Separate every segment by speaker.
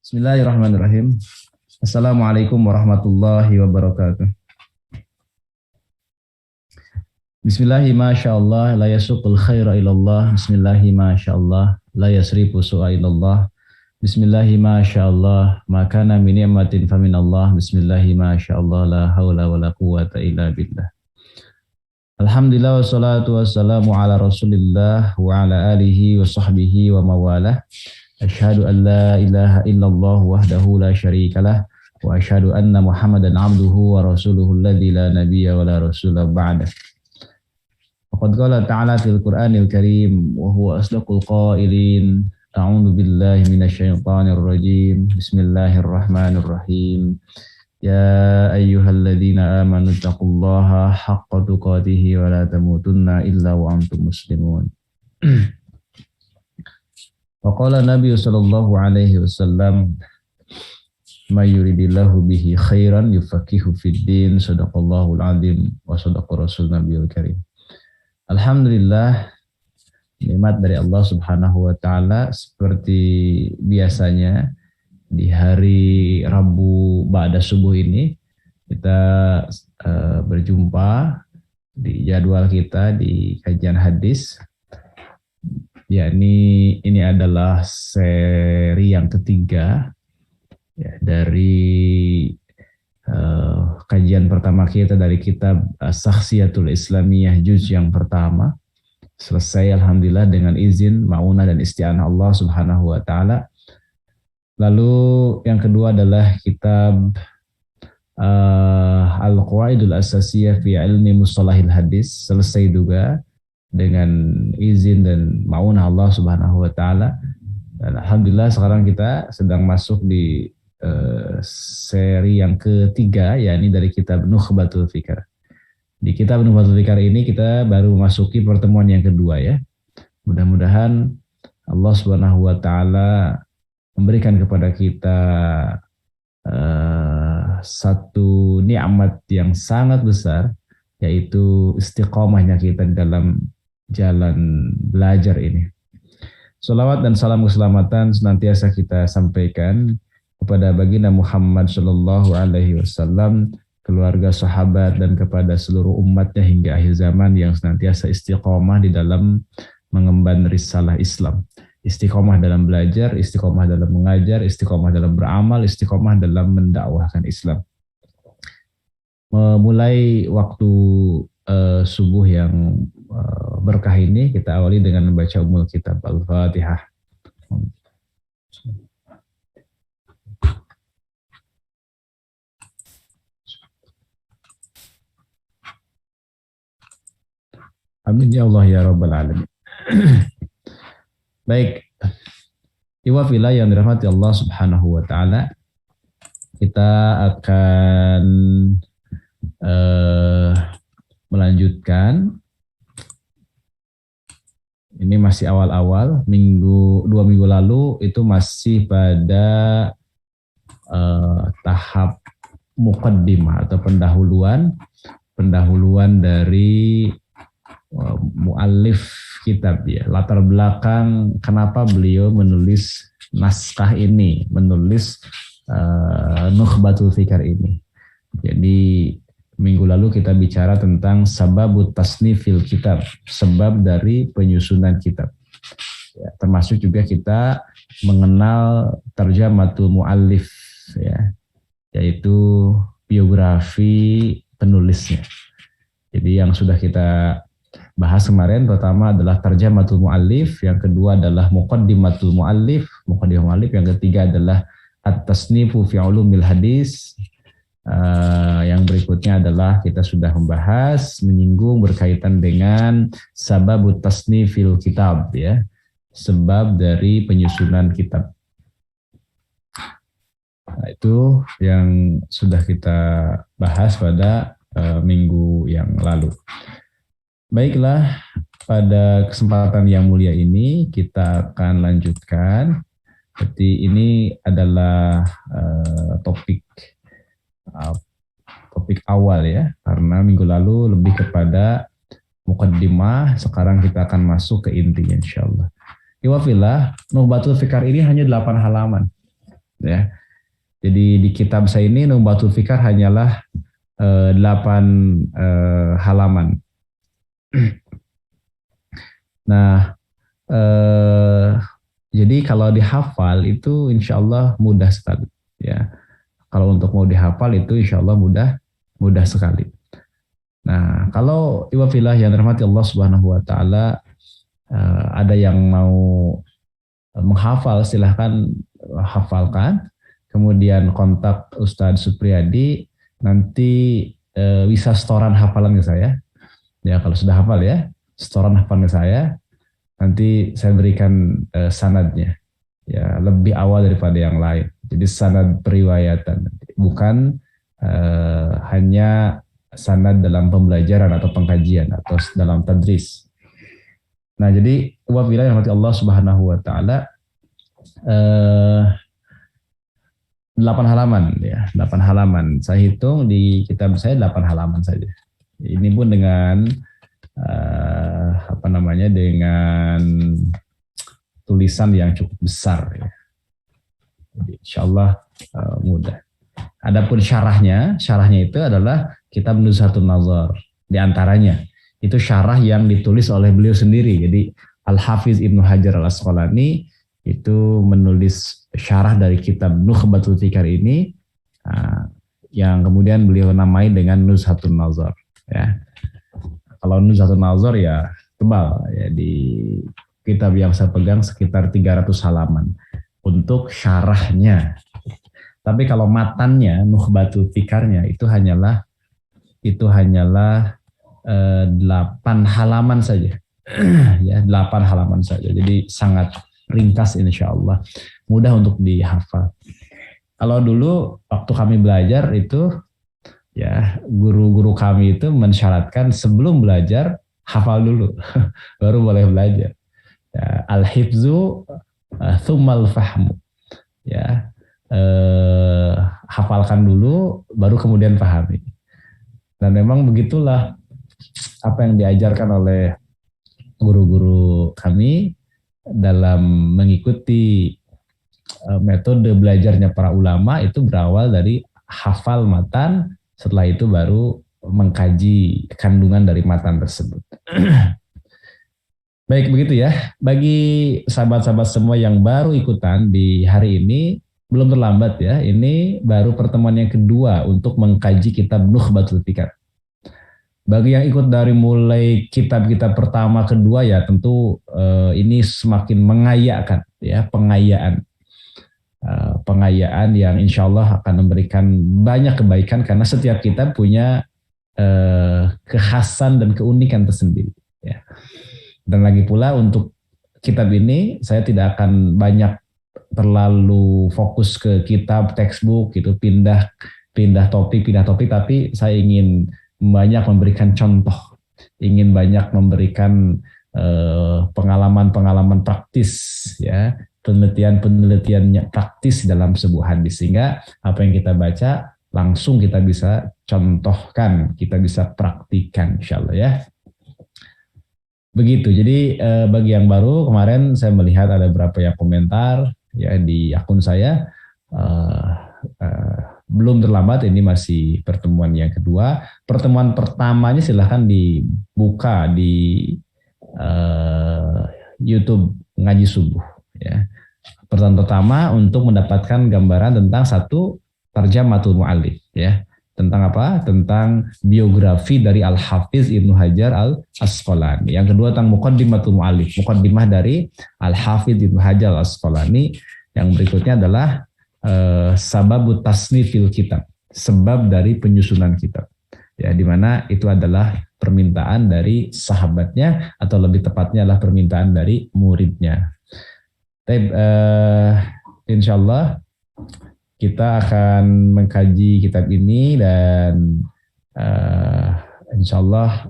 Speaker 1: Bismillahirrahmanirrahim. Assalamualaikum warahmatullahi wabarakatuh. Bismillahi masyaallah la yasuqul khaira ilallah. Bismillahi masyaallah la yasrifu su'a ilallah. Bismillahi masyaallah ma kana min ni'matin faminallah. Bismillahi masyaallah la haula wala quwata illa billah. Alhamdulillah wassalatu wassalamu ala Rasulillah wa ala alihi wa sahbihi wa mawalah. Asyhadu an la ilaha illallah wahdahu la syarikalah wa asyhadu anna Muhammadan abduhu wa rasuluhu alladzi la nabiyya wa la rasula ba'dah. Faqad qala ta'ala fil Qur'anil Karim wa huwa asdaqul qailin. A'udzu billahi minasy syaithanir rajim. Bismillahirrahmanirrahim. Ya ayyuhalladzina amanu taqullaha haqqa tuqatih wa la tamutunna illa wa antum muslimun. Wa qala Nabi sallallahu alaihi wasallam may yuridillahu bihi khairan yufaqihu fid din, sadaqallahul azim wa sadaqa rasul nabiyul karim. Alhamdulillah, nikmat dari Allah Subhanahu wa taala seperti biasanya di hari Rabu ba'da subuh ini kita berjumpa di jadwal kita di kajian hadis, yakni ini adalah seri yang ketiga ya, dari kajian pertama kita dari kitab Shakhsiyatul Islamiyah juz yang pertama. Selesai alhamdulillah dengan izin, maunah dan isti'anah Allah Subhanahu wa taala. Lalu yang kedua adalah kitab Al-Qawaidul Asasiyah fi Ilmi Mustalahil Hadis, selesai juga dengan izin dan maunah Allah Subhanahu wa taala. Dan alhamdulillah sekarang kita sedang masuk di seri yang ketiga, yakni dari kitab Nukhbatul Fikr. Di kitab Nukhbatul Fikr ini kita baru memasuki pertemuan yang kedua ya. Mudah-mudahan Allah Subhanahu wa taala memberikan kepada kita satu nikmat yang sangat besar, yaitu istiqomahnya kita dalam jalan belajar ini. Salawat dan salam keselamatan senantiasa kita sampaikan kepada baginda Muhammad sallallahu alaihi wasallam, keluarga, sahabat, dan kepada seluruh umatnya hingga akhir zaman yang senantiasa istiqomah di dalam mengemban risalah Islam. Istiqomah dalam belajar, istiqomah dalam mengajar, istiqomah dalam beramal, istiqomah dalam mendakwahkan Islam. Memulai waktu subuh yang berkah ini kita awali dengan membaca umul kitab Al-Fatihah. Amin ya Allah ya Rabbal Alamin. Baik, iwafillah yang dirahmati Allah Subhanahu wa taala, kita akan melanjutkan. Ini masih awal-awal, dua minggu lalu itu masih pada tahap muqaddimah atau pendahuluan dari muallif kitab ya, latar belakang kenapa beliau menulis naskah ini, menulis Nukhbatul Fikr ini. Jadi minggu lalu kita bicara tentang sababut tasnifil kitab, sebab dari penyusunan kitab. Ya, termasuk juga kita mengenal tarjamatul muallif ya, yaitu biografi penulisnya. Jadi yang sudah kita bahas kemarin pertama adalah tarjamatul muallif, yang kedua adalah muqaddimatul muallif, yang ketiga adalah at-tasnifu fi ulumil hadis. Yang berikutnya adalah kita sudah membahas, menyinggung berkaitan dengan sababut tasnifil kitab ya, sebab dari penyusunan kitab. Nah, itu yang sudah kita bahas pada minggu yang lalu. Baiklah, pada kesempatan yang mulia ini kita akan lanjutkan. Jadi ini adalah topik awal ya, karena minggu lalu lebih kepada muqaddimah, sekarang kita akan masuk ke intinya insyaallah. Iwafillah, Nukhbatul Fikr ini hanya 8 halaman. ya. Jadi di kitab saya ini Nukhbatul Fikar hanyalah 8 halaman. Nah, eh, jadi kalau dihafal itu insya Allah mudah sekali. Ya, kalau untuk mau dihafal itu insya Allah mudah sekali. Nah, kalau iwafilah yang dirahmati Allah Subhanahu Wa Taala, ada yang mau menghafal silahkan hafalkan. Kemudian kontak Ustadz Supriyadi, nanti bisa setoran hafalan ke saya. Ya kalau sudah hafal ya, setoran hafalan ke saya. Nanti saya berikan sanadnya. Ya lebih awal daripada yang lain. Jadi sanad periwayatan, bukan hanya sanad dalam pembelajaran atau pengkajian atau dalam tadris. Nah jadi wabillahi rahmati Allah Subhanahu Wa Taala, 8 halaman ya, 8 halaman. Saya hitung di kitab saya 8 halaman saja. Ini pun dengan dengan tulisan yang cukup besar ya. Jadi insya Allah mudah. Adapun syarahnya itu adalah kitab Nuzhatun Nazar. Di antaranya itu syarah yang ditulis oleh beliau sendiri. Jadi Al-Hafiz Ibnu Hajar Al-Asqalani itu menulis syarah dari kitab Nukhbatul Fikar ini, yang kemudian beliau namai dengan Nuzhatun Nazar ya. Kalau Nuzhatun Nazar ya tebal ya, di kitab yang saya pegang sekitar 300 halaman untuk syarahnya. Tapi kalau matannya, Nukhbatul Fikarnya itu hanyalah 8 halaman saja. Ya, 8 halaman saja. Jadi sangat ringkas insya Allah. Mudah untuk dihafal. Kalau dulu waktu kami belajar itu ya guru-guru kami itu mensyaratkan sebelum belajar hafal dulu baru boleh belajar. Ya, al-hifzu thummal fahmu. Ya, hafalkan dulu baru kemudian pahami. Dan memang begitulah apa yang diajarkan oleh guru-guru kami dalam mengikuti metode belajarnya para ulama, itu berawal dari hafal matan, setelah itu baru mengkaji kandungan dari matan tersebut. Baik begitu ya. Bagi sahabat-sahabat semua yang baru ikutan di hari ini, belum terlambat ya. Ini baru pertemuan yang kedua untuk mengkaji kitab Nukhbatul Fikar. Bagi yang ikut dari mulai kitab-kitab pertama, kedua ya tentu ini semakin mengayakan ya, pengayaan yang insya Allah akan memberikan banyak kebaikan karena setiap kitab punya kekhasan dan keunikan tersendiri ya. Dan lagi pula untuk kitab ini saya tidak akan banyak terlalu fokus ke kitab textbook gitu, pindah topik, tapi saya ingin banyak memberikan contoh, ingin banyak memberikan pengalaman-pengalaman praktis ya, penelitian-penelitiannya praktis dalam sebuah hadis, sehingga apa yang kita baca langsung kita bisa contohkan, kita bisa praktikan insyaallah ya. Begitu. Jadi bagi yang baru, kemarin saya melihat ada beberapa yang komentar ya di akun saya. Belum terlambat, ini masih pertemuan yang kedua. Pertemuan pertamanya silahkan dibuka di YouTube Ngaji Subuh ya. Pertemuan pertama untuk mendapatkan gambaran tentang satu tarjamatul mu'allif ya. Tentang apa? Tentang biografi dari Al-Hafiz Ibnu Hajar Al-Asqalani. Yang kedua tentang Muqaddimatul Mu'allif, muqaddimah dari Al-Hafiz Ibnu Hajar Al-Asqalani. Yang berikutnya adalah sababut tasnifil kitab, sebab dari penyusunan kitab. Ya, di mana itu adalah permintaan dari sahabatnya, atau lebih tepatnya adalah permintaan dari muridnya. Insya Allah kita akan mengkaji kitab ini, dan insya Allah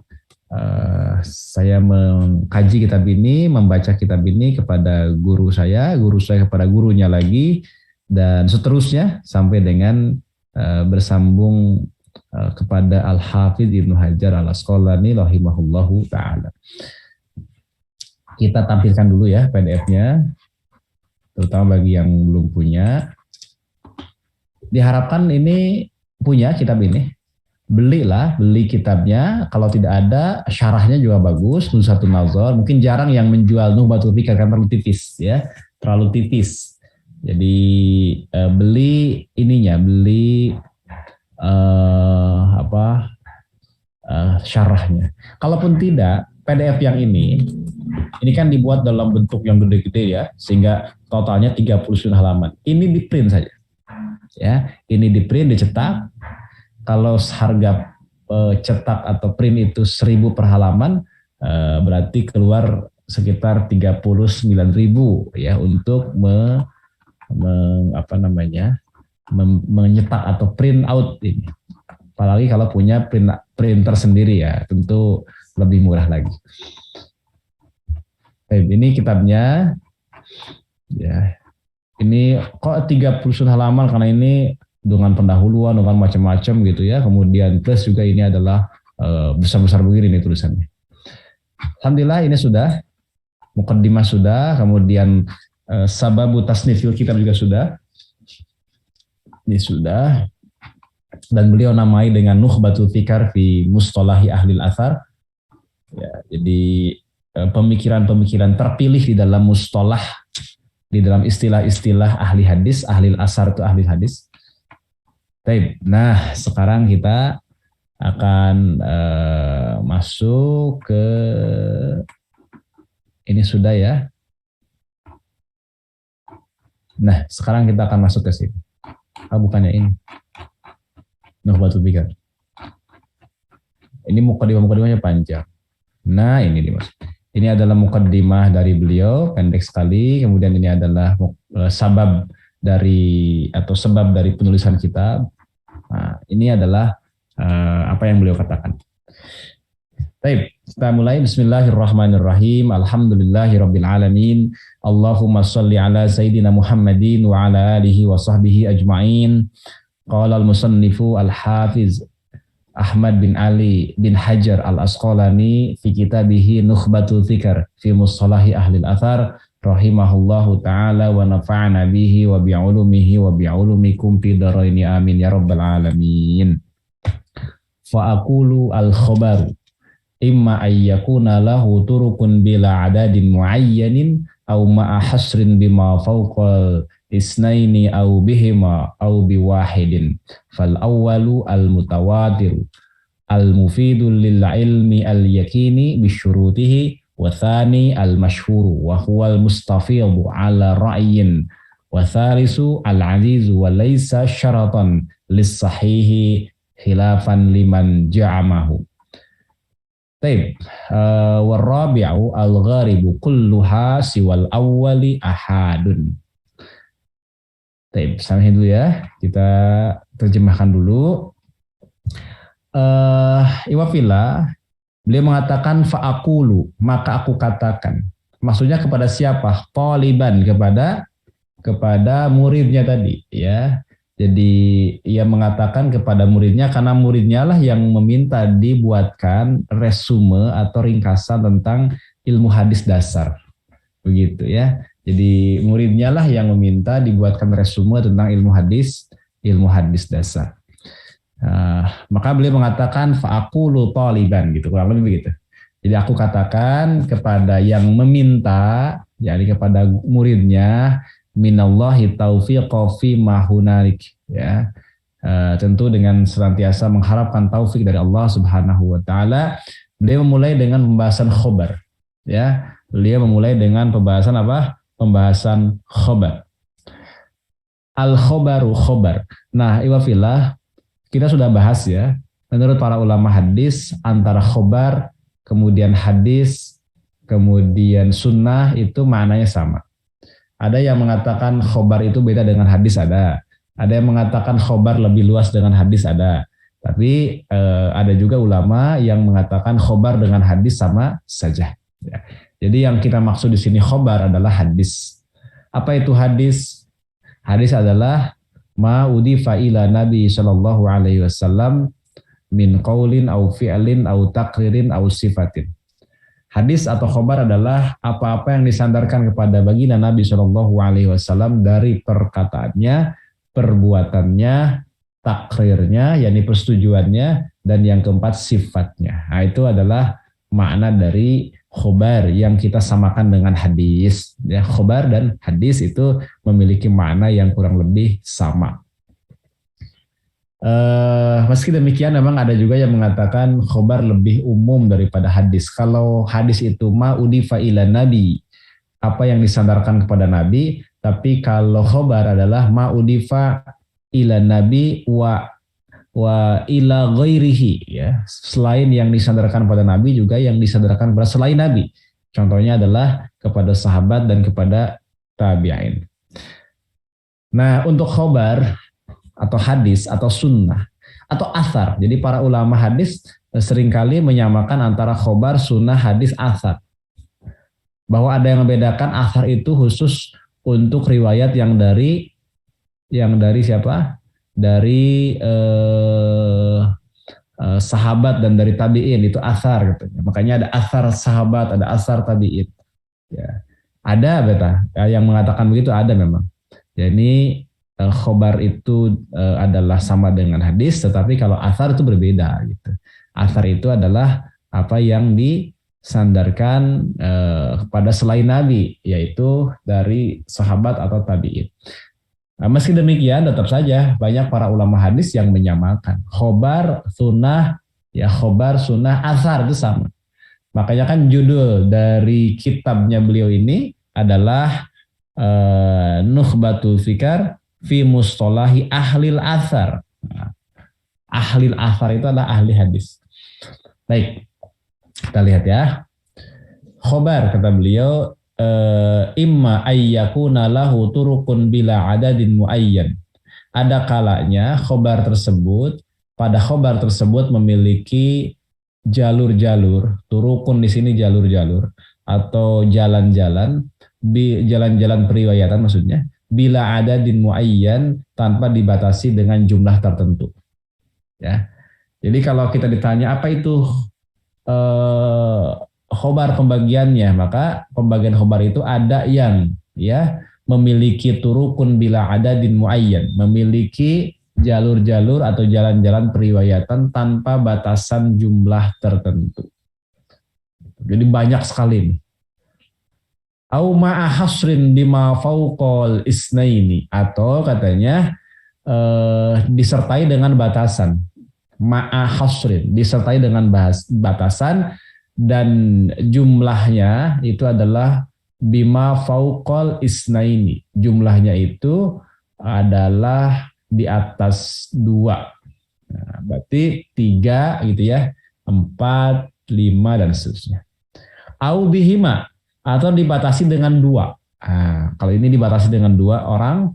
Speaker 1: saya mengkaji kitab ini, membaca kitab ini kepada guru saya kepada gurunya lagi, dan seterusnya sampai dengan bersambung kepada Al-Hafidz Ibnu Hajar Al-Asqalani rahimahullahu ta'ala. Kita tampilkan dulu ya PDF-nya, terutama bagi yang belum punya. diharapkan ini punya kitab ini. Beli kitabnya. Kalau tidak ada, syarahnya juga bagus. Nuzhatun Nazar. Mungkin jarang yang menjual Nukhbatul Fikar karena terlalu tipis, ya, terlalu tipis. Jadi beli ininya, beli syarahnya. Kalaupun tidak, PDF yang ini kan dibuat dalam bentuk yang gede-gede ya, sehingga totalnya 39 halaman. Ini di print saja. Ya, ini di print, dicetak. Kalau harga cetak atau print itu 1.000 per halaman, berarti keluar sekitar 39.000 ya untuk menyetak atau print out ini. Apalagi kalau punya printer sendiri ya, tentu lebih murah lagi. Ini kitabnya, ya. Ini kok 39 halaman karena ini dengan pendahuluan, dengan macam-macam gitu ya. Kemudian plus juga ini adalah besar-besar begini nih tulisannya. Alhamdulillah ini sudah, muqaddimah sudah, kemudian sababu tasnifil kitab juga sudah. Ini sudah. Dan beliau namai dengan Nukhbatul Fikar fi Mustalahi Ahlil Athar. Ya, jadi pemikiran-pemikiran terpilih di dalam mustalah, di dalam istilah-istilah ahli hadis, ahli asar itu ahli hadis. Baik, nah sekarang kita akan masuk ke ini sudah ya. Nah sekarang kita akan masuk ke sini. Bukannya ini. Nukhbatul Fikar. Ini mukaddimahnya panjang. Nah ini dimas. Ini adalah mukaddimah dari beliau, pendek sekali. Kemudian ini adalah sebab dari penulisan kitab. Nah, ini adalah apa yang beliau katakan. Baik, kita mulai. Bismillahirrahmanirrahim. Alhamdulillahirabbil alamin. Allahumma shalli ala sayyidina Muhammadin wa ala alihi wa sahbihi ajma'in. Qala al-musannifu al-hafiz Ahmad bin Ali bin Hajar al-Asqalani fi kitabihi Nukhbatul Fikar fi Mustalahi Ahlil Athar rahimahullahu ta'ala wa nafa'ana bihi wa bi'ulumihi wa bi'ulumikum fi daraini amin ya rabbal alamin. Fa aqulu al-khabaru imma ayyakuna lahu turukun bila adadin muayyanin aw ma'a hasrin bima fawqal isnaini au bihima au biwahidin. Fal awwalu al mutawatiru al mufidu lil ilmi al yakini bisyurutihi wa thani al mashhuru wa huwa al mustafidu ala ra'yin wa thalisu al azizu wa laysa syaratan lis sahihi khilafan liman ja'amahu. Taib wa rabi'u al gharibu kulluha siwal awwali ahadun. Baik, sampai dulu ya. Kita terjemahkan dulu. Iwafillah, beliau mengatakan fa'akulu, maka aku katakan. Maksudnya kepada siapa? Taliban, kepada muridnya tadi, ya. Jadi ia mengatakan kepada muridnya karena muridnya lah yang meminta dibuatkan resume atau ringkasan tentang ilmu hadis dasar. Begitu ya. Jadi muridnya lah yang meminta dibuatkan resume tentang ilmu hadis dasar. Maka beliau mengatakan fa'aqulu taliban gitu, kurang lebih begitu. Jadi aku katakan kepada yang meminta, yakni kepada muridnya, minallahi taufiqa fi ma hunalik, ya. Tentu dengan senantiasa mengharapkan taufik dari Allah Subhanahu wa taala. Beliau memulai dengan pembahasan khobar, ya. Beliau memulai dengan pembahasan apa? Pembahasan khobar. Al-khobaru khobar. Nah, iwafillah, kita sudah bahas ya. Menurut para ulama hadis, antara khobar, kemudian hadis, kemudian sunnah itu maknanya sama. Ada yang mengatakan khobar itu beda dengan hadis, ada. Ada yang mengatakan khobar lebih luas dengan hadis, ada. Tapi ada juga ulama yang mengatakan khobar dengan hadis sama saja. Ya. Jadi yang kita maksud di sini khobar adalah hadis. Apa itu hadis? Hadis adalah ma udifa ila Nabi sallallahu alaihi wasallam min qaulin au fi'lin au taqririn au sifatin. Hadis atau khobar adalah apa-apa yang disandarkan kepada baginda Nabi sallallahu alaihi wasallam dari perkataannya perbuatannya, takrirnya, yakni persetujuannya, dan yang keempat sifatnya. Nah, itu adalah makna dari khobar yang kita samakan dengan hadis. Ya, khobar dan hadis itu memiliki makna yang kurang lebih sama. Meski demikian memang ada juga yang mengatakan khobar lebih umum daripada hadis. Kalau hadis itu ma udifa ila nabi, apa yang disandarkan kepada nabi, tapi kalau khobar adalah ma udifa ila nabi wa ila ghairihi, ya, selain yang disandarkan pada nabi juga yang disandarkan pada selain nabi. Contohnya adalah kepada sahabat dan kepada tabi'in. Nah, untuk khobar atau hadis atau sunnah atau asar. Jadi para ulama hadis seringkali menyamakan antara khobar, sunnah, hadis, asar. Bahwa ada yang membedakan asar itu khusus untuk riwayat yang dari siapa? Dari sahabat dan dari tabi'in, itu asar katanya. Makanya ada asar sahabat, ada asar tabi'in. Ya. Ada yang mengatakan begitu, ada memang. Jadi khobar itu adalah sama dengan hadis, tetapi kalau asar itu berbeda gitu. Asar itu adalah apa yang disandarkan kepada selain Nabi, yaitu dari sahabat atau tabi'in. Nah, meski demikian tetap saja banyak para ulama hadis yang menyamakan khobar, sunnah, ya khobar, sunnah, asar itu sama. Makanya kan judul dari kitabnya beliau ini adalah Nukhbatul Fikar fi mustolahi ahlil asar. Ahlil asar itu adalah ahli hadis. Baik, kita lihat ya. Khobar kata beliau, imma ayyakuna lahu turukun bila adadin muayyan. Ada kalanya khobar tersebut, pada khobar tersebut memiliki jalur-jalur, turukun di sini jalur-jalur atau jalan-jalan, jalan-jalan periwayatan maksudnya, bila ada din muayyan, tanpa dibatasi dengan jumlah tertentu. Ya. Jadi kalau kita ditanya apa itu khobar pembagiannya, maka pembagian khobar itu ada yang ya memiliki turukun bila ada din muayyan, memiliki jalur-jalur atau jalan-jalan periwayatan tanpa batasan jumlah tertentu. Jadi banyak sekali nih. Au ma'a hasrin bima fauqal isnaini, atau katanya disertai dengan batasan. Ma'a hasrin, disertai dengan batasan, dan jumlahnya itu adalah bima fauqal isnaini. Jumlahnya itu adalah di atas 2. Nah, berarti 3 gitu ya, 4, 5 dan seterusnya. Au bihima, atau dibatasi dengan 2. Nah, kalau ini dibatasi dengan 2 orang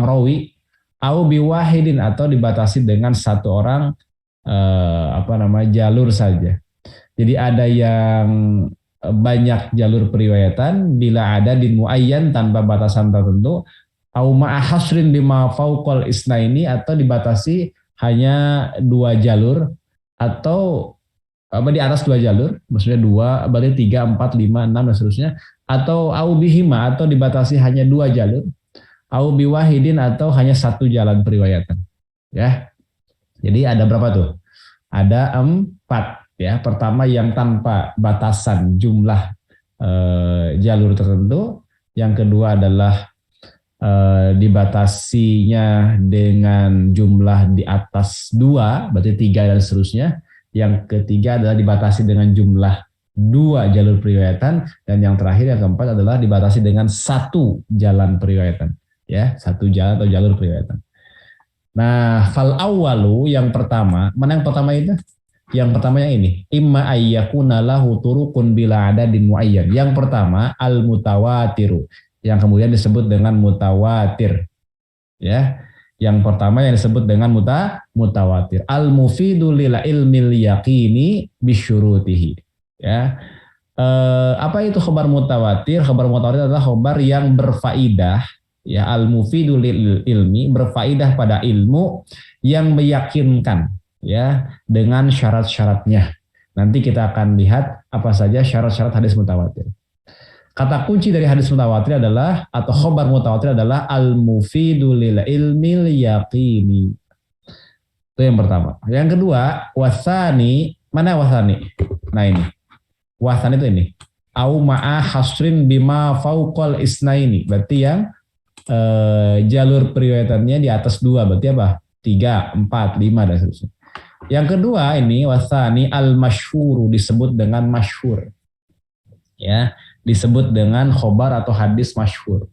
Speaker 1: rawi. Au biwahidin, atau dibatasi dengan 1 orang jalur saja. Jadi ada yang banyak jalur periwayatan bila ada din muayyan tanpa batasan tertentu. Au ma'a hasrin bima fauqal isnaini, atau dibatasi hanya 2 jalur, atau di atas 2 jalur, maksudnya 2, berarti 3, 4, 5, 6 dan seterusnya. Atau au bihima, atau dibatasi hanya 2 jalur. Au biwahidin, atau hanya 1 jalan periwayatan. Ya. Jadi ada berapa tuh? Ada 4 ya. Pertama yang tanpa batasan jumlah jalur tertentu. Yang kedua adalah dibatasinya dengan jumlah di atas 2, berarti 3 dan seterusnya. Yang ketiga adalah dibatasi dengan jumlah 2 jalur periwayatan, dan yang terakhir yang keempat adalah dibatasi dengan 1 jalan periwayatan, ya, 1 jalan atau jalur periwayatan. Nah, fal awwalu, yang pertama, mana yang pertama itu? Yang pertama yang ini, imma ayyakuna lahu turukun bila adadin muayyan. Yang pertama al mutawatiru, yang kemudian disebut dengan mutawatir, ya. Yang pertama yang disebut dengan mutawatir. Al-mufidu lil ilmil yaqini bisyurutihi. Ya. Apa itu khabar mutawatir? Khabar mutawatir adalah khabar yang berfaidah. Ya, al-mufidu lil ilmi, berfaidah pada ilmu, yang meyakinkan, ya, dengan syarat-syaratnya. Nanti kita akan lihat apa saja syarat-syarat hadis mutawatir. Kata kunci dari hadis mutawatir adalah atau khobar mutawatir adalah al-mufidu lil ilmil yaqini. Itu yang pertama. Yang kedua, wasani, mana wasani? Nah ini. Wasani itu ini. Au ma'a hasrin bima fauqal isnaini. Berarti yang jalur periwayatannya di atas dua. Berarti apa? 3, 4, 5 dan seterusnya. Yang kedua ini wasani al-masyhuru, disebut dengan masyhur. Ya, disebut dengan khobar atau hadis masyhur.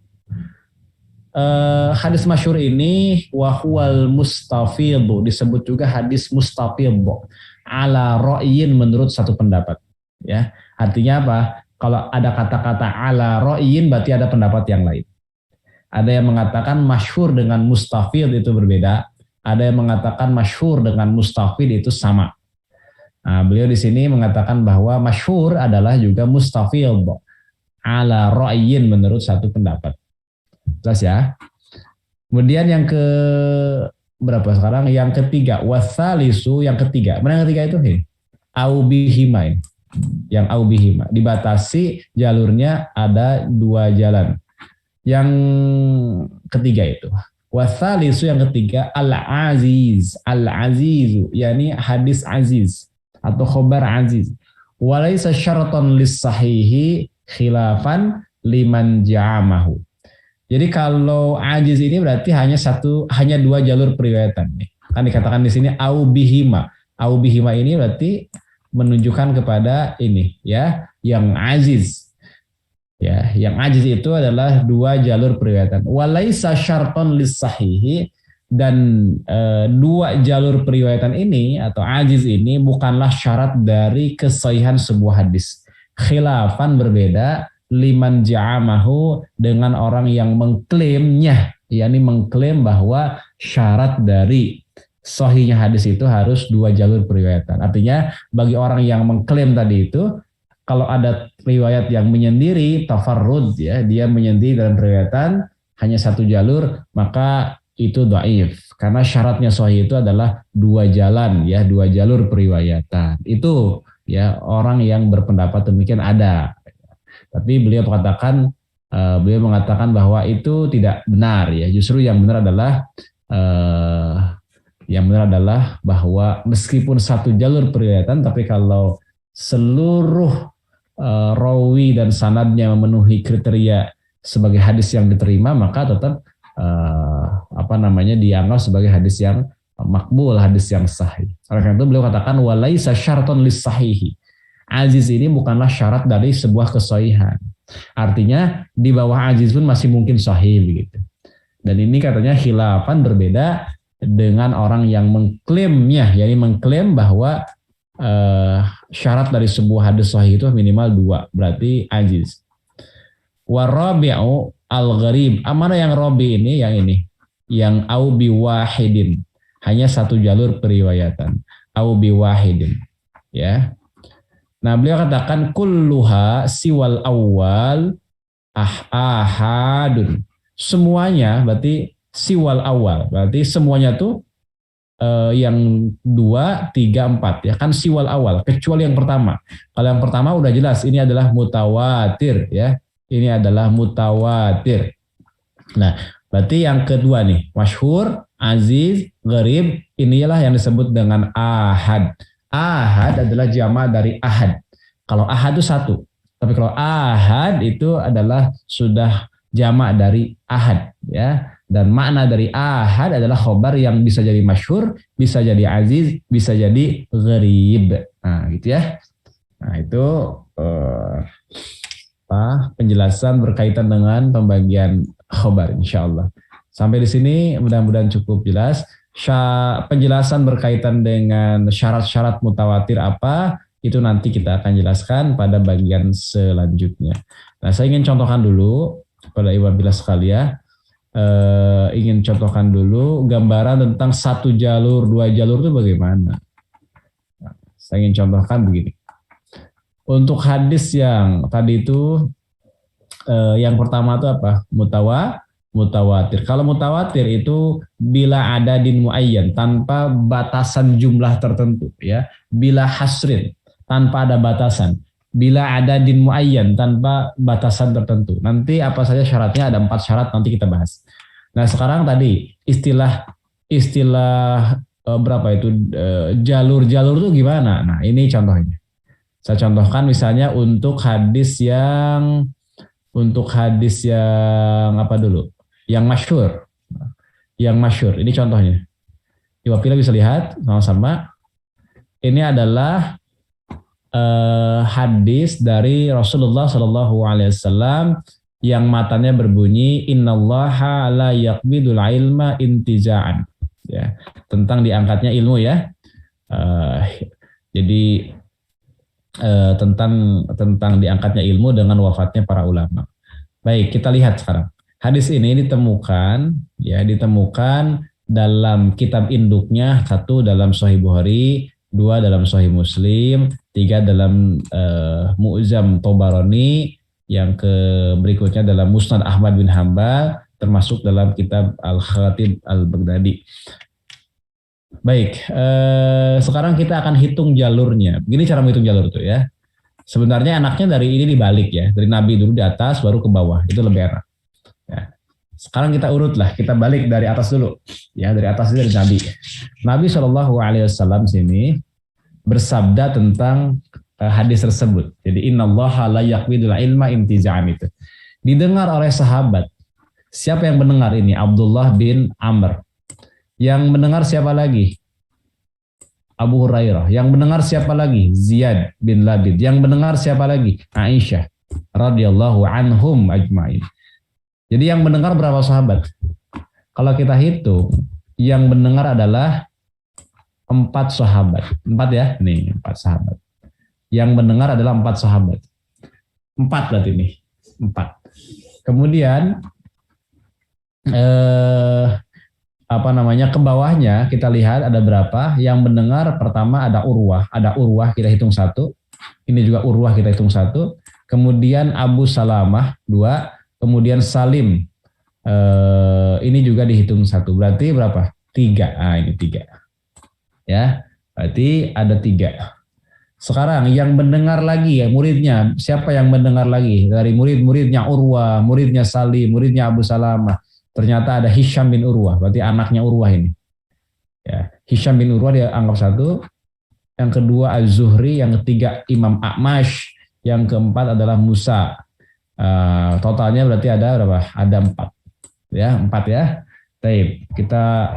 Speaker 1: Hadis masyhur ini wahwal mustafidhu, disebut juga hadis mustafidhu ala ra'yin, menurut satu pendapat. Ya, artinya apa? Kalau ada kata-kata ala ra'yin berarti ada pendapat yang lain. Ada yang mengatakan masyhur dengan mustafid itu berbeda. Ada yang mengatakan masyhur dengan mustafid itu sama. Nah, beliau di sini mengatakan bahwa masyhur adalah juga mustafid ala ra'yin, menurut satu pendapat. Jelas ya. Kemudian yang ke berapa sekarang? Yang ketiga, wasalisu, yang ketiga. Mana yang ketiga itu? Au bihima. Yang au bihima. Dibatasi jalurnya ada 2 jalan. Yang ketiga itu. Wasalisu, yang ketiga, al-aziz. Al-azizu, yakni hadis aziz atau khobar aziz. Walaysa syaratan lis-sahihi khilafan liman ja'amahu. Jadi kalau ajiz ini berarti hanya 2 jalur periwayatan. Kan dikatakan di sini au bihima. Au bihima ini berarti menunjukkan kepada ini ya, yang aziz. Ya, yang ajiz itu adalah 2 jalur periwayatan. Walaisa syarton lis-sahihi, dan 2 jalur periwayatan ini atau ajiz ini bukanlah syarat dari kesahihan sebuah hadis. Khilafan, berbeda, liman ja'amahu, dengan orang yang mengklaimnya, yakni mengklaim bahwa syarat dari sahihnya hadis itu harus 2 jalur periwayatan. Artinya bagi orang yang mengklaim tadi itu, kalau ada riwayat yang menyendiri tafarrud, ya, dia menyendiri dalam periwayatan hanya 1 jalur, maka itu dhaif, karena syaratnya sahih itu adalah 2 jalan, ya, 2 jalur periwayatan. Itu ya, orang yang berpendapat demikian ada. Tapi beliau mengatakan bahwa itu tidak benar, ya. Justru yang benar adalah bahwa meskipun 1 jalur periwayatan, tapi kalau seluruh rawi dan sanadnya memenuhi kriteria sebagai hadis yang diterima, maka tetap dianggap sebagai hadis yang makbul, hadis yang sahih. Oleh karena itu beliau katakan walaisa syarton lis-sahihi. Aziz ini bukanlah syarat dari sebuah kesahihan. Artinya di bawah aziz pun masih mungkin sahih begitu. Dan ini katanya khilafan, berbeda dengan orang yang mengklaimnya, yakni mengklaim bahwa syarat dari sebuah hadis sahih itu minimal 2, berarti aziz. Warabi'u al-gharib. Mana yang rabi ini? Yang ini. Yang au biwahidin. Hanya 1 jalur periwayatan. Au biwahidin. Ya. Nah, beliau katakan kulluha siwal awal ahadun. Semuanya berarti siwal awal. Berarti semuanya tuh yang 2, 3, 4 ya kan, siwal awal, kecuali yang pertama. Kalau yang pertama udah jelas ini adalah mutawatir, ya. Ini adalah mutawatir. Nah, berarti yang kedua nih, masyhur, aziz, gharib, inilah yang disebut dengan ahad. Ahad adalah jama' dari ahad. Kalau ahad itu 1, tapi kalau ahad itu adalah sudah jama' dari ahad, ya. Dan makna dari ahad adalah khobar yang bisa jadi masyhur, bisa jadi aziz, bisa jadi gharib. Nah, gitu ya. Nah, itu penjelasan berkaitan dengan pembagian khobar, insyaallah. Sampai di sini mudah-mudahan cukup jelas. Penjelasan berkaitan dengan syarat-syarat mutawatir apa, itu nanti kita akan jelaskan pada bagian selanjutnya. Nah, saya ingin contohkan dulu kepada ibu bila sekalian, ingin contohkan dulu gambaran tentang 1 jalur, 2 jalur itu bagaimana. Nah, saya ingin contohkan begini. Untuk hadis yang tadi itu, yang pertama itu apa? Mutawatir. Kalau mutawatir itu bila adadin muayyan, tanpa batasan jumlah tertentu, ya. Bila hasrin, tanpa ada batasan. bila adadin muayyan, tanpa batasan tertentu. Nanti apa saja syaratnya, ada 4 syarat nanti kita bahas. Nah sekarang tadi istilah berapa itu jalur-jalur itu gimana? Nah ini contohnya. Saya contohkan misalnya untuk hadis yang apa dulu? Yang masyhur. Yang masyhur. Ini contohnya. Coba kita bisa lihat sama-sama. Ini adalah hadis dari Rasulullah Shallallahu Alaihi Wasallam yang matanya berbunyi Innallaha la yaqbidul ilma intijaan, ya, tentang diangkatnya ilmu, ya. Jadi tentang diangkatnya ilmu dengan wafatnya para ulama. Baik, kita lihat sekarang. Hadis ini ditemukan dalam kitab induknya, 1 dalam Sahih Bukhari, 2 dalam Sahih Muslim, 3 dalam Mu'jam Tabarani, yang berikutnya dalam Musnad Ahmad bin Hambal, termasuk dalam kitab Al-Khatib Al-Baghdadi. Baik, sekarang kita akan hitung jalurnya. Begini cara menghitung jalur itu, ya. Sebenarnya enaknya dari ini dibalik, ya. Dari Nabi dulu di atas, baru ke bawah. Itu lebih enak. Ya. Sekarang kita urut lah, kita balik dari atas dulu. Ya, dari atas itu dari Nabi. Nabi Shallallahu Alaihi Wasallam sini bersabda tentang hadis tersebut. Jadi innallaha la yaqbidul ilma intija'an itu. Didengar oleh sahabat. Siapa yang mendengar ini? Abdullah bin Amr. Yang mendengar siapa lagi? Abu Hurairah. Yang mendengar siapa lagi? Ziyad bin Labid. Yang mendengar siapa lagi? Aisyah radhiyallahu anhum ajmain. Jadi yang mendengar berapa sahabat? Kalau kita hitung, yang mendengar adalah 4 sahabat. 4, ya? Nih, 4 sahabat. Yang mendengar adalah 4 sahabat. 4 berarti nih. 4. Kemudian ke bawahnya kita lihat ada berapa. Yang mendengar pertama ada Urwah kita hitung 1. Ini juga Urwah kita hitung 1. Kemudian Abu Salamah 2. Kemudian Salim ini juga dihitung 1. Berarti berapa? 3. Ini 3. Ya, berarti ada 3. Sekarang yang mendengar lagi, ya, muridnya. Siapa yang mendengar lagi? Dari muridnya Urwah, muridnya Salim, muridnya Abu Salamah. Ternyata ada Hisham bin Urwah, berarti anaknya Urwah ini. Ya, Hisham bin Urwah dia anggap 1. Yang kedua Az-Zuhri, yang ketiga Imam A'mash, yang keempat adalah Musa. Totalnya berarti ada berapa? Ada 4. Ya, 4 ya. Baik, kita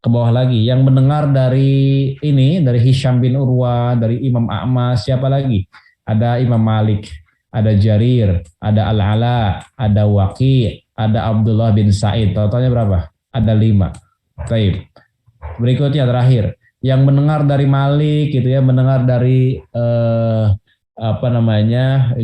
Speaker 1: ke bawah lagi. Yang mendengar dari Hisham bin Urwah, dari Imam A'mash, siapa lagi? Ada Imam Malik, ada Jarir, ada Al-Ala, ada Waqi', ada Abdullah bin Sa'id. Totalnya berapa? Ada 5. Baik. Berikutnya terakhir, yang mendengar dari Malik gitu ya, mendengar dari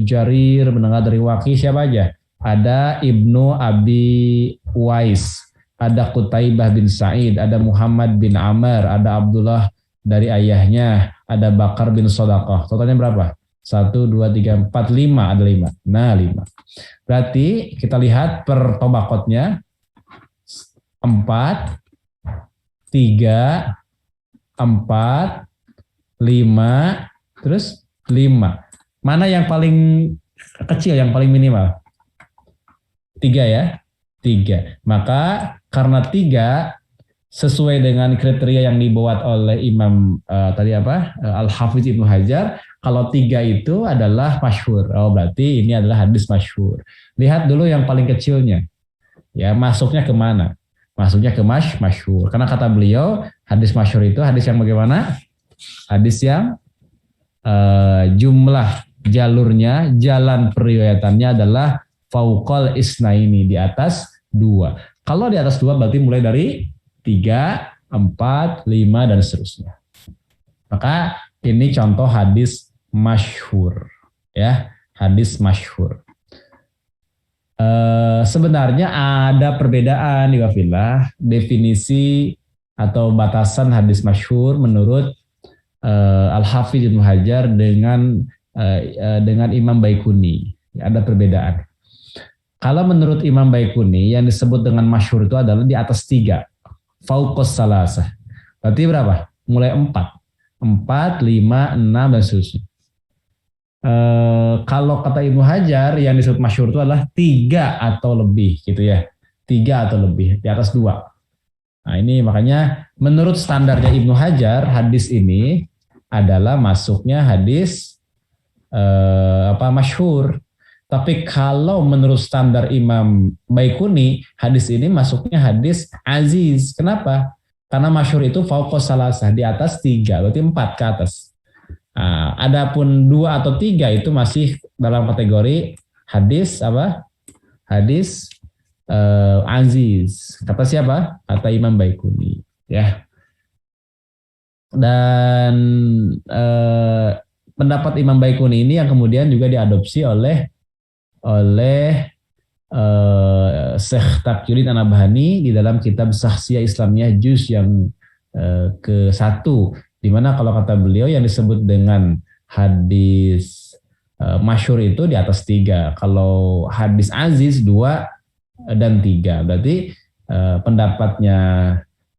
Speaker 1: Jarir, mendengar dari Waqi', siapa aja? Ada Ibnu Abi Uwais, ada Qutaibah bin Sa'id, ada Muhammad bin Amr, ada Abdullah dari ayahnya, ada Bakar bin Sodaqah. Totalnya berapa? 1, 2, 3, 4, 5. Ada 5. Nah, 5. Berarti kita lihat per tobakotnya 4, 3, 4, 5, terus 5. Mana yang paling kecil, yang paling minimal? 3 ya? 3. Maka karena 3 sesuai dengan kriteria yang dibuat oleh Imam Al-Hafiz Ibnu Hajar, kalau 3 itu adalah masyhur. Oh, berarti ini adalah hadis masyhur. Lihat dulu yang paling kecilnya. Ya, masuknya ke mana? Masuknya ke masyhur. Karena kata beliau, hadis masyhur itu hadis yang bagaimana? Hadis yang jumlah jalurnya, jalan periwayatannya adalah fauqal isnaini, di atas 2. Kalau di atas 2 berarti mulai dari 3, 4, 5 dan seterusnya. Maka ini contoh hadis masyhur, ya, hadis masyhur. Sebenarnya ada perbedaan di wafillah definisi atau batasan hadis masyhur menurut Al-Hafidz Ibnu Hajar dengan Imam Baikuni. Ada perbedaan. Kalau menurut Imam Baikuni yang disebut dengan masyhur itu adalah di atas 3. Fauqas salasah. Berarti berapa? Mulai 4. 4, 5, 6 dan seterusnya. Kalau kata Ibnu Hajar yang disebut masyhur itu adalah 3 atau lebih gitu ya. 3 atau lebih di atas 2. Nah ini makanya menurut standarnya Ibnu Hajar hadis ini adalah masuknya hadis masyhur. Tapi kalau menurut standar Imam Baikuni hadis ini masuknya hadis aziz. Kenapa? Karena masyhur itu fauqos salasah, di atas 3, berarti 4 ke atas. Nah, adapun 2 atau 3 itu masih dalam kategori hadis apa? Hadis aziz. Kata siapa? Kata Imam Baikuni. Ya. Dan pendapat Imam Baikuni ini yang kemudian juga diadopsi oleh Syekh Taqiyuddin An-Nabhani di dalam kitab Syakhsiyah Islamiyah juz yang ke-1, di mana kalau kata beliau yang disebut dengan hadis masyhur itu di atas 3. Kalau hadis aziz 2 dan 3. Berarti pendapatnya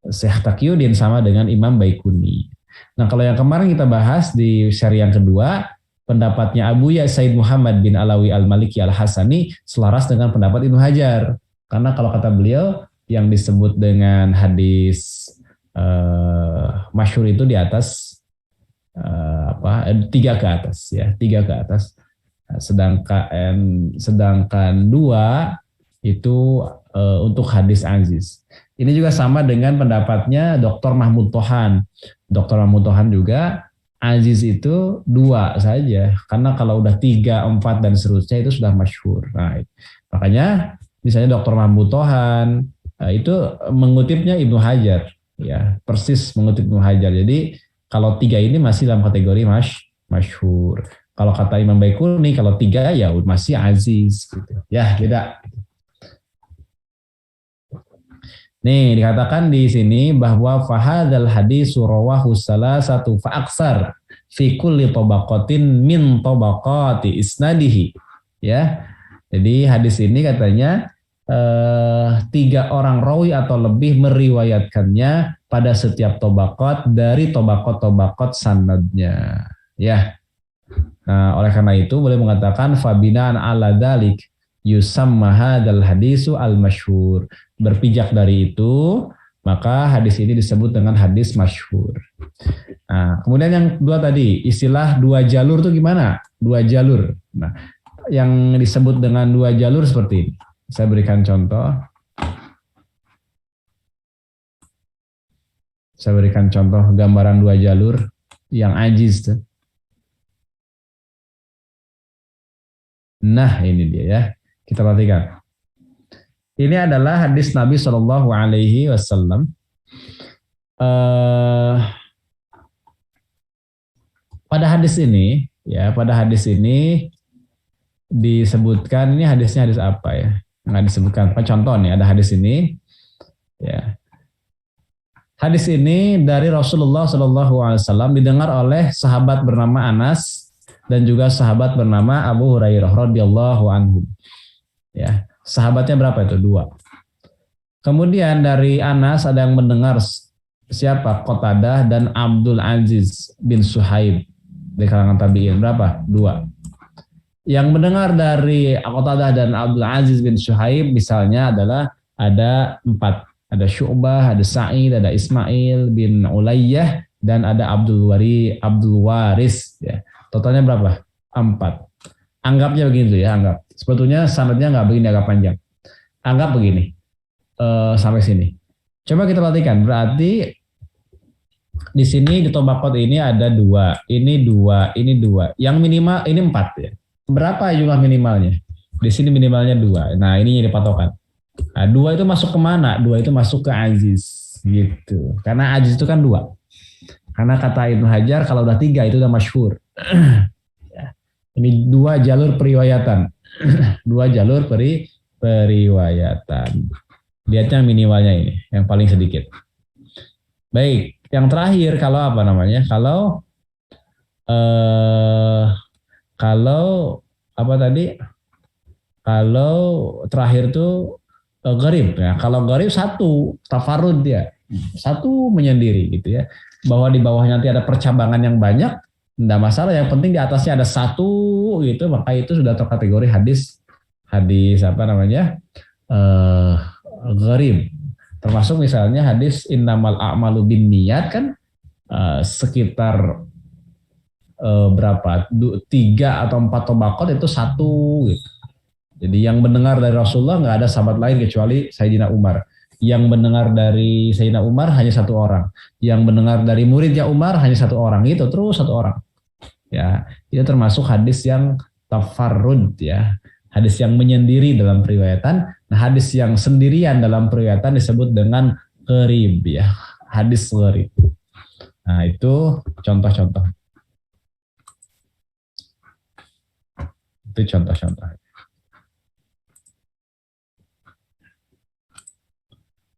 Speaker 1: Syekh Taqiyuddin sama dengan Imam Baikuni. Nah kalau yang kemarin kita bahas di seri yang kedua, pendapatnya Abu Ya Said Muhammad bin Alawi Al-Maliki Al-Hasani selaras dengan pendapat Ibnu Hajar. Karena kalau kata beliau yang disebut dengan hadis masyhur itu di atas 3 ke atas ya, 3 ke atas. Sedangkan 2 itu untuk hadis aziz. Ini juga sama dengan pendapatnya Dr. Mahmud Tohan. Dr. Mahmud Tohan juga aziz itu 2 saja. Karena kalau udah 3, 4 dan seterusnya itu sudah masyhur. Nah, makanya misalnya Dr. Mahmud Tohan itu mengutipnya Ibnu Hajar, ya persis mengutip Ibnu Hajar. Jadi kalau 3 ini masih dalam kategori masyhur. Kalau kata Imam Baikuni kalau 3 ya masih aziz gitu. Ya, beda. Nih dikatakan di sini bahwa fahadal hadis rawahu salasatu fa aksar fi kulli tabaqatin min tabaqati isnadihi. Ya. Jadi hadis ini katanya 3 orang rawi atau lebih meriwayatkannya pada setiap tabaqat dari tabaqat sanadnya. Ya. Nah, oleh karena itu boleh mengatakan fabinaan ala dalik yusamma hadzal hadisu al-masyhur. Berpijak dari itu, maka hadis ini disebut dengan hadis masyhur. Nah, kemudian yang kedua tadi, istilah 2 jalur itu gimana? 2 jalur. Nah, yang disebut dengan 2 jalur seperti ini. Saya berikan contoh. Saya berikan contoh gambaran 2 jalur yang ajiz. Nah, ini dia ya. Kita perhatikan. Ini adalah hadis Nabi Shallallahu Alaihi Wasallam. Pada hadis ini, disebutkan ini hadisnya hadis apa ya? Nggak disebutkan. Contoh nih, ada hadis ini. Ya. Hadis ini dari Rasulullah Shallallahu Alaihi Wasallam didengar oleh sahabat bernama Anas dan juga sahabat bernama Abu Hurairah radhiyallahu anhu. Ya. Sahabatnya berapa itu? 2. Kemudian dari Anas ada yang mendengar siapa? Qatadah dan Abdul Aziz bin Suhaib dari kalangan tabi'in. Berapa? 2. Yang mendengar dari Qatadah dan Abdul Aziz bin Suhaib misalnya adalah ada 4. Ada Syu'bah, ada Sa'id, ada Ismail bin Ulayyah dan ada Abdul Waris. Ya. Totalnya berapa? 4. Anggapnya begitu ya, anggap. Sebetulnya sanadnya nggak begini agak panjang. Anggap begini, sampai sini. Coba kita perhatikan, berarti di sini di tabaqat ini ada 2, ini 2, ini 2. Yang minimal ini 4 ya. Berapa jumlah minimalnya? Di sini minimalnya 2. Nah ini jadi patokan. Nah, 2 itu masuk kemana? 2 itu masuk ke aziz gitu. Karena aziz itu kan 2. Karena kata Ibnu Hajar kalau udah 3 itu udah masyhur. Ini 2 jalur periwayatan. 2 jalur periwayatan. Lihat yang minimalnya ini, yang paling sedikit. Baik, yang terakhir kalau apa namanya? Kalau apa tadi? Kalau terakhir tuh gharib ya. Kalau gharib 1 tafarrud dia. 1 menyendiri gitu ya. Bahwa di bawahnya nanti ada percabangan yang banyak, enggak masalah, yang penting di atasnya ada 1 gitu, maka itu sudah terkategori hadis apa namanya eh, gharib. Termasuk misalnya hadis innamal a'malu binniyat kan sekitar berapa tiga atau empat tobakot itu satu gitu. Jadi yang mendengar dari Rasulullah nggak ada sahabat lain kecuali Sayyidina Umar. Yang mendengar dari Sayyidina Umar hanya satu orang. Yang mendengar dari muridnya Umar hanya satu orang. Gitu terus satu orang. Ya, itu termasuk hadis yang tafarrud ya. Hadis yang menyendiri dalam periwayatan. Nah, hadis yang sendirian dalam periwayatan disebut dengan gharib ya. Hadis gharib. Nah, itu contoh-contoh. Itu contoh-contoh.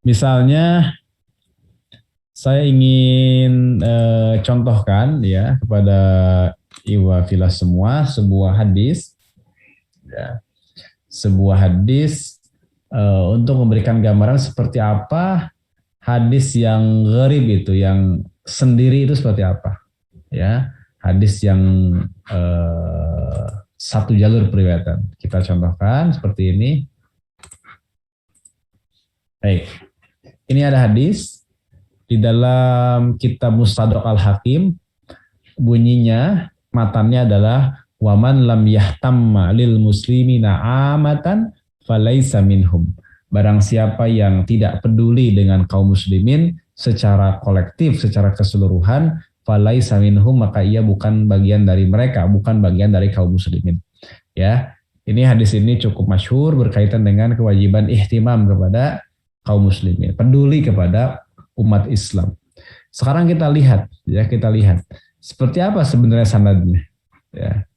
Speaker 1: Misalnya saya ingin contohkan ya kepada Iwa Filas semua sebuah hadis ya. Sebuah hadis untuk memberikan gambaran seperti apa hadis yang gharib itu, yang sendiri itu seperti apa ya. Hadis yang satu jalur periwayatan. Kita contohkan seperti ini. Baik. Ini ada hadis di dalam kitab Mustadrak Al-Hakim, bunyinya matannya adalah waman lam yahtamma lil muslimina amatan falaisa minhum. Barang siapa yang tidak peduli dengan kaum muslimin secara kolektif, secara keseluruhan, falaisa minhum, maka ia bukan bagian dari mereka, bukan bagian dari kaum muslimin. Ya, ini hadis ini cukup masyhur berkaitan dengan kewajiban ihtimam kepada kaum muslimin, peduli kepada umat Islam. Sekarang kita lihat seperti apa sebenarnya sanadnya. Ya.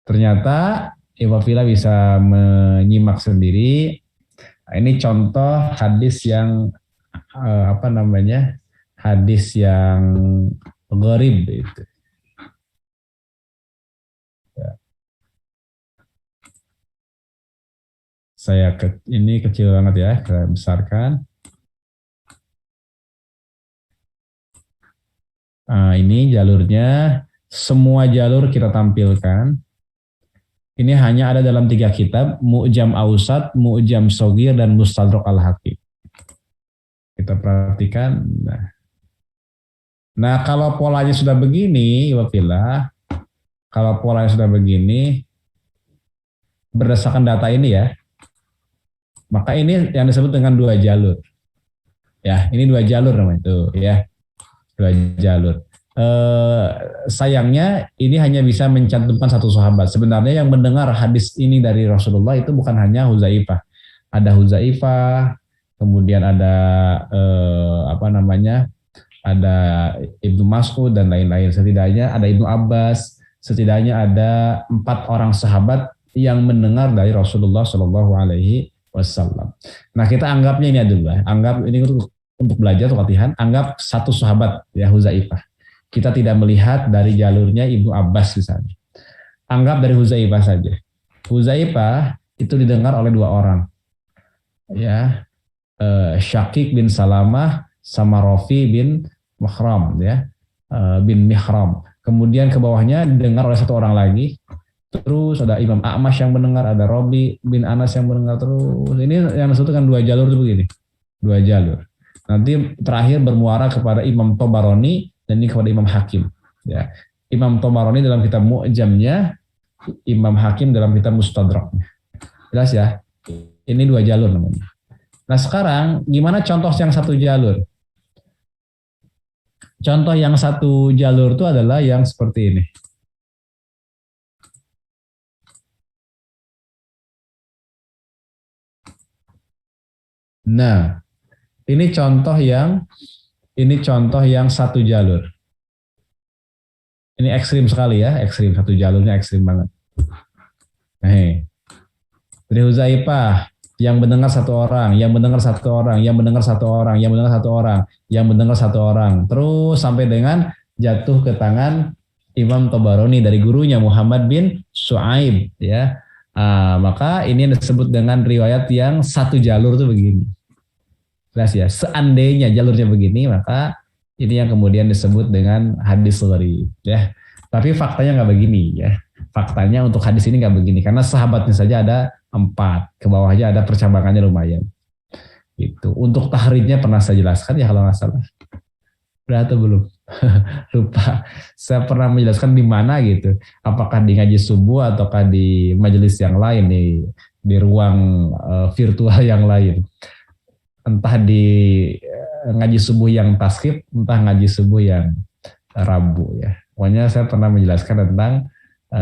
Speaker 1: Ternyata Iwa Fila bisa menyimak sendiri. Nah, ini contoh hadis yang hadis yang gharib itu. Ya. Ini kecil banget ya, saya besarkan. Nah, ini jalurnya, semua jalur kita tampilkan. Ini hanya ada dalam 3 kitab, Mu'jam Ausat, Mu'jam Shogir, dan Mustadrak Al-Hakim. Kita perhatikan. Nah, kalau polanya sudah begini, Wafila, kalau polanya sudah begini, berdasarkan data ini ya, maka ini yang disebut dengan 2 jalur. Ya, ini 2 jalur namanya itu ya. 2 jalur. Sayangnya ini hanya bisa mencantumkan satu sahabat. Sebenarnya yang mendengar hadis ini dari Rasulullah itu bukan hanya Huzaifah. Ada Huzaifah, kemudian ada ada Ibnu Mas'ud dan lain-lain. Setidaknya ada Ibnu Abbas. Setidaknya ada 4 orang sahabat yang mendengar dari Rasulullah Shallallahu Alaihi Wasallam. Nah, kita anggapnya ini adalah, anggap ini untuk belajar atau latihan, anggap satu sahabat ya Huzaifah. Kita tidak melihat dari jalurnya Ibnu Abbas misalnya. Anggap dari Huzaifah saja. Huzaifah itu didengar oleh 2 orang. Ya, Syakik bin Salamah sama Rafi bin Mahram ya, bin Mihram. Kemudian ke bawahnya didengar oleh 1 orang lagi. Terus ada Imam A'mash yang mendengar, ada Robi bin Anas yang mendengar terus. Ini yang disebutkan 2 jalur itu begini. 2 jalur. Nanti terakhir bermuara kepada Imam Tobaroni dan ini kepada Imam Hakim. Ya. Imam Tobaroni dalam kitab Mu'jamnya, Imam Hakim dalam kitab Mustadraknya. Jelas ya? Ini 2 jalur namanya. Nah sekarang gimana contoh yang 1 jalur? Contoh yang 1 jalur itu adalah yang seperti ini. Nah, ini contoh yang 1 jalur. Ini ekstrim sekali ya, ekstrim, 1 jalurnya ekstrim banget. Nih, dari Huzaifah yang mendengar 1 orang, yang mendengar 1 orang, yang mendengar 1 orang, yang mendengar 1 orang, yang mendengar 1 orang, terus sampai dengan jatuh ke tangan Imam Tobaroni dari gurunya Muhammad bin Shu'aib ya. Maka ini disebut dengan riwayat yang 1 jalur tuh begini. Jelas ya, seandainya jalurnya begini maka ini yang kemudian disebut dengan hadis gharib ya. Tapi faktanya nggak begini ya. faktanya untuk hadis ini nggak begini karena sahabatnya saja ada 4, ke bawahnya ada percabangannya lumayan. Itu untuk tahridnya pernah saya jelaskan ya kalau nggak salah. Udah atau belum? Lupa. Saya pernah menjelaskan di mana gitu. Apakah di ngaji subuh ataukah di majelis yang lain di ruang virtual yang lain. Entah di ngaji subuh yang tasqib, entah ngaji subuh yang Rabu ya. Pokoknya saya pernah menjelaskan tentang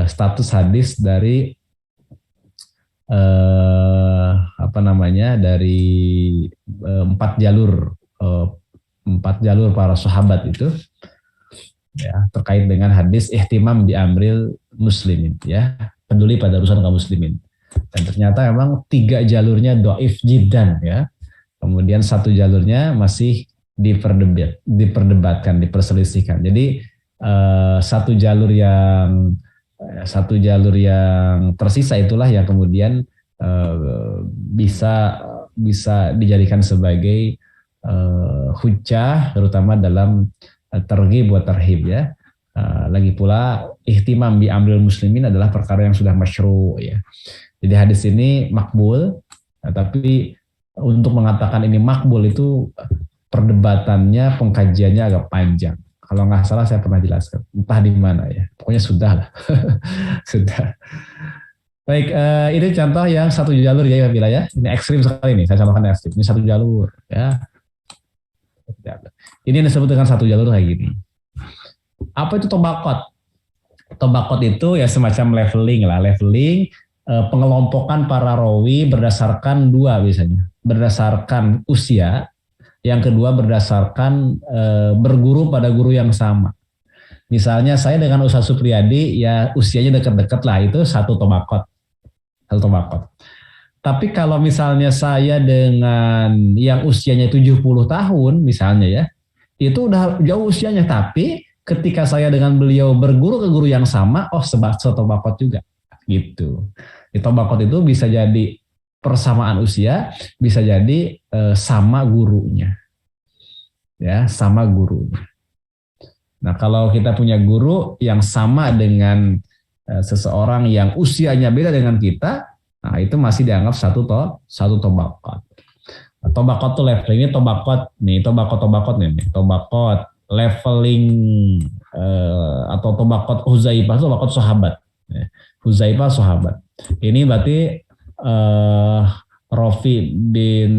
Speaker 1: status hadis dari dari 4 jalur para sahabat itu ya terkait dengan hadis ihtimam bi amril muslimin ya, peduli pada urusan kaum muslimin. Dan ternyata memang 3 jalurnya dhaif jiddan ya. Kemudian 1 jalurnya masih diperdebatkan, diperselisihkan. Jadi satu jalur yang tersisa itulah yang kemudian bisa dijadikan sebagai hujjah terutama dalam targhib wa tarhib ya. Lagi pula ihtimam bi amril muslimin adalah perkara yang sudah masyru ya. Jadi hadis ini makbul, tapi untuk mengatakan ini makbul itu perdebatannya, pengkajiannya agak panjang. Kalau nggak salah saya pernah jelaskan, entah di mana ya. Pokoknya sudah lah, sudah. Baik, ini contoh yang 1 jalur ya Bila ya. Ini ekstrim sekali nih, saya contohkan ekstrim. Ini 1 jalur ya. Ini yang disebut dengan 1 jalur kayak gini. Apa itu tobakot? Tobakot itu ya semacam leveling lah, pengelompokan para rawi berdasarkan 2 biasanya. Berdasarkan usia, yang kedua berdasarkan berguru pada guru yang sama. Misalnya saya dengan Ustaz Supriyadi ya usianya dekat-dekat lah, itu 1 tobakot. 1 tobakot. Tapi kalau misalnya saya dengan yang usianya 70 tahun misalnya ya, itu udah jauh usianya, tapi ketika saya dengan beliau berguru ke guru yang sama, setobakot juga gitu. Tobakot itu bisa jadi persamaan usia, bisa jadi sama gurunya. Ya, sama gurunya. Nah, kalau kita punya guru yang sama dengan seseorang yang usianya beda dengan kita, nah itu masih dianggap satu tobakot. Tobakot tuh levelingnya tobakot nih, tobakot leveling atau tobakot Huzaifah, tobakot sahabat. Huzaifah sahabat. Ini berarti Rafi bin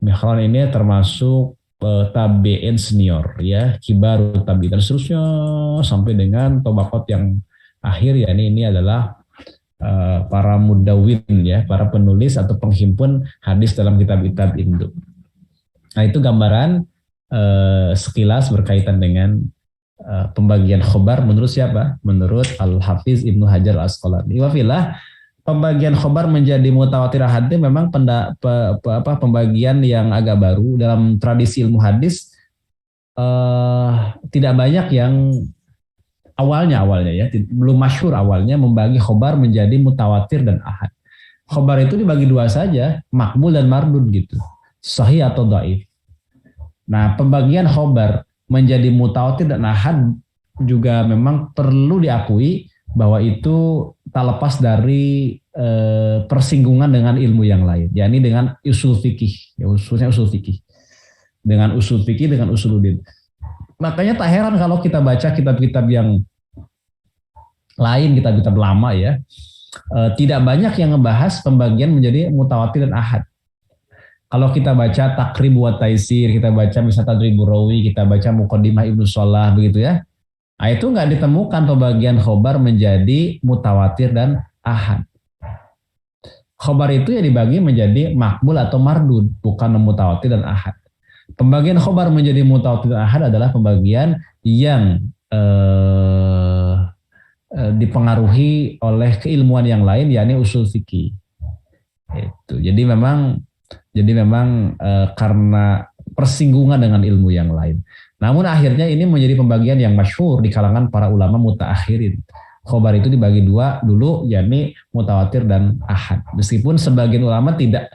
Speaker 1: Mihran ini termasuk tabi'in senior ya, kibaru tabi'in dan seterusnya sampai dengan tobakot yang akhir ya, ini adalah para mudawwin ya, para penulis atau penghimpun hadis dalam kitab-kitab induk. Nah, itu gambaran sekilas berkaitan dengan pembagian khobar menurut siapa? Menurut Al-Hafiz Ibnu Hajar Al-Asqalani. Wafilah, pembagian khobar menjadi mutawatir ahad memang pembagian yang agak baru dalam tradisi ilmu hadis. Tidak banyak yang awalnya ya, belum masyhur awalnya membagi khobar menjadi mutawatir dan ahad. Khobar itu dibagi 2 saja, makbul dan mardud gitu, sahih atau dhaif. Nah, pembagian khobar menjadi mutawatir dan ahad juga memang perlu diakui bahwa itu tak lepas dari persinggungan dengan ilmu yang lain, yakni dengan usul fikih, ya, khususnya usul fikih. Dengan usul fikih, dengan usuluddin. Makanya tak heran kalau kita baca kitab-kitab yang lain, kitab-kitab lama ya, tidak banyak yang ngebahas pembagian menjadi mutawatir dan ahad. Kalau kita baca Takrib wa Taisir, kita baca misalnya Tadribur Rawi, kita baca Muqaddimah Ibnu Shalah begitu ya. Nah, itu nggak ditemukan pembagian khobar menjadi mutawatir dan ahad. Khobar itu ya dibagi menjadi makbul atau mardud, bukan mutawatir dan ahad. Pembagian khobar menjadi mutawatir dan ahad adalah pembagian yang dipengaruhi oleh keilmuan yang lain, yakni usul fikih. Itu. Jadi memang karena persinggungan dengan ilmu yang lain. Namun akhirnya ini menjadi pembagian yang masyhur di kalangan para ulama mutaakhirin. Khobar itu dibagi 2 dulu, yakni mutawatir dan ahad. Meskipun sebagian ulama tidak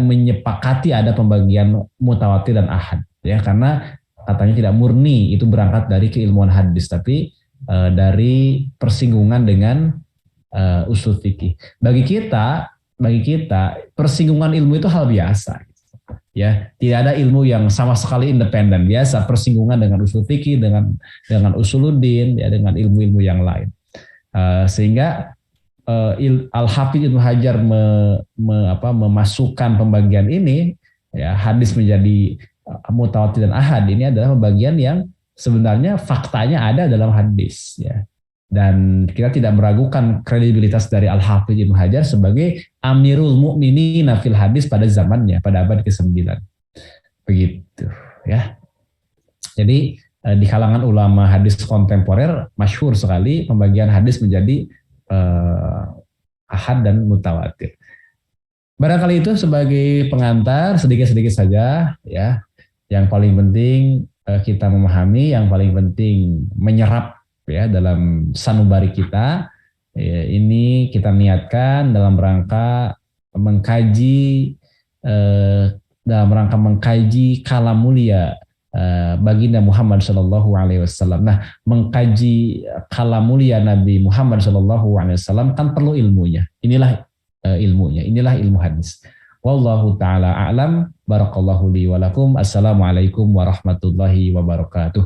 Speaker 1: menyepakati ada pembagian mutawatir dan ahad, ya, karena katanya tidak murni itu berangkat dari keilmuan hadis, tapi dari persinggungan dengan usul fikih. Bagi kita persinggungan ilmu itu hal biasa. Ya, tidak ada ilmu yang sama sekali independen. Biasa persinggungan dengan usul fikih, dengan usuluddin, ya, dengan ilmu-ilmu yang lain. Sehingga Al-Hafidz Ibnu Hajar memasukkan pembagian ini, ya, hadis menjadi mutawatir dan ahad, ini adalah pembagian yang sebenarnya faktanya ada dalam hadis, ya. Dan kita tidak meragukan kredibilitas dari Al-Hafidz Ibnu Hajar sebagai Amirul Mukminin fil hadis pada zamannya, pada abad ke-9. Begitu, ya. Jadi di kalangan ulama hadis kontemporer masyhur sekali pembagian hadis menjadi ahad dan mutawatir. Barangkali itu sebagai pengantar sedikit-sedikit saja, ya. Yang paling penting kita memahami, yang paling penting menyerap, ya, dalam sanubari kita. Ya, ini kita niatkan dalam rangka mengkaji kalam mulia baginda Muhammad Shallallahu Alaihi Wasallam. Nah, mengkaji kalam mulia Nabi Muhammad Shallallahu Alaihi Wasallam kan perlu ilmunya. Inilah ilmunya. Inilah ilmu hadis. Wallahu taala a'lam. Barakallahu li wa lakum. Assalamualaikum warahmatullahi wabarakatuh.